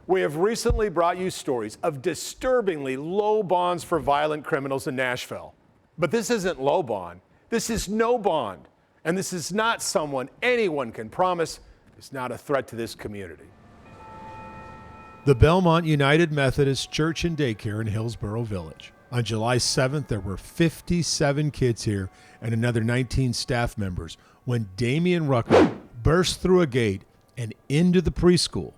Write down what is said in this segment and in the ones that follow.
We have recently brought you stories of disturbingly low bonds for violent criminals in Nashville. But this isn't low bond. This is no bond. And this is not someone anyone can promise is not a threat to this community. The Belmont United Methodist Church and Daycare in Hillsboro Village. On July 7th, there were 57 kids here and another 19 staff members when Damian Rucker burst through a gate and into the preschool.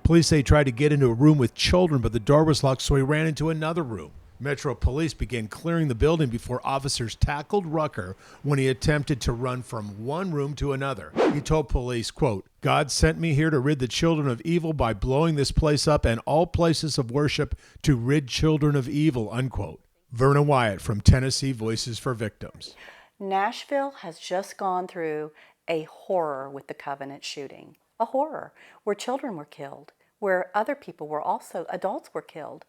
Police say he tried to get into a room with children, but the door was locked, so he ran into another room. Metro Police began clearing the building before officers tackled Rucker when he attempted to run from one room to another. He told police, quote, "God sent me here to rid the children of evil by blowing this place up and all places of worship to rid children of evil," unquote. Verna Wyatt from Tennessee Voices for Victims. Nashville has just gone through a horror with the Covenant shooting. A horror where children were killed, where other people were also, adults were killed.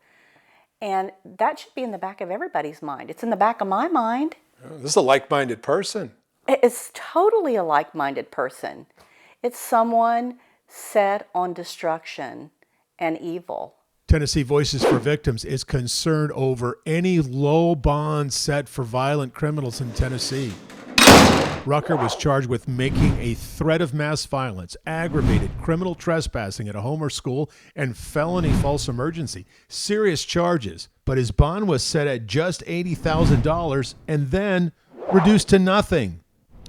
And that should be in the back of everybody's mind. It's in the back of my mind. This is a like-minded person. It's totally a like-minded person. It's someone set on destruction and evil. Tennessee Voices for Victims is concerned over any low bond set for violent criminals in Tennessee. Rucker was charged with making a threat of mass violence, aggravated criminal trespassing at a home or school, and felony false emergency. Serious charges, but his bond was set at just $80,000 and then reduced to nothing.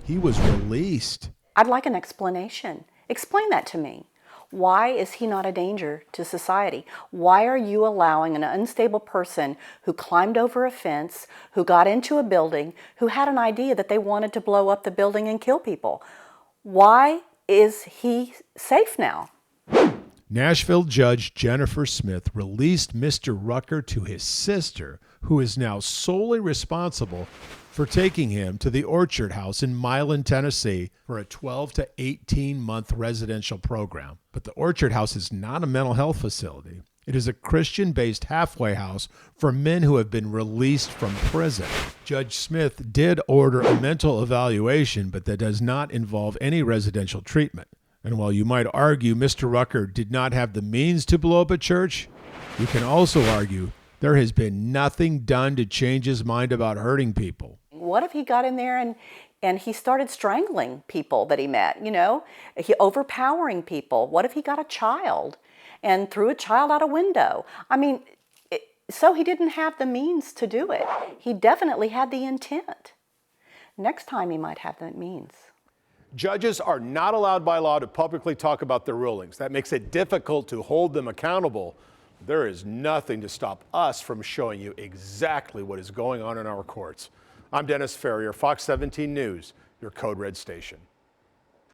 He was released. I'd like an explanation. Explain that to me. Why is he not a danger to society? Why are you allowing an unstable person who climbed over a fence, who got into a building, who had an idea that they wanted to blow up the building and kill people? Why is he safe now? Nashville Judge Jennifer Smith released Mr. Rucker to his sister, who is now solely responsible for taking him to the Orchard House in Milan, Tennessee for a 12 to 18-month residential program. But the Orchard House is not a mental health facility. It is a Christian-based halfway house for men who have been released from prison. Judge Smith did order a mental evaluation, but that does not involve any residential treatment. And while you might argue Mr. Rucker did not have the means to blow up a church, you can also argue there has been nothing done to change his mind about hurting people. What if he got in there and he started strangling people that he met, he overpowering people? What if he got a child and threw a child out a window? So he didn't have the means to do it. He definitely had the intent. Next time he might have the means. Judges are not allowed by law to publicly talk about their rulings. That makes it difficult to hold them accountable. There is nothing to stop us from showing you exactly what is going on in our courts. I'm Dennis Ferrier, Fox 17 News, your Code Red station.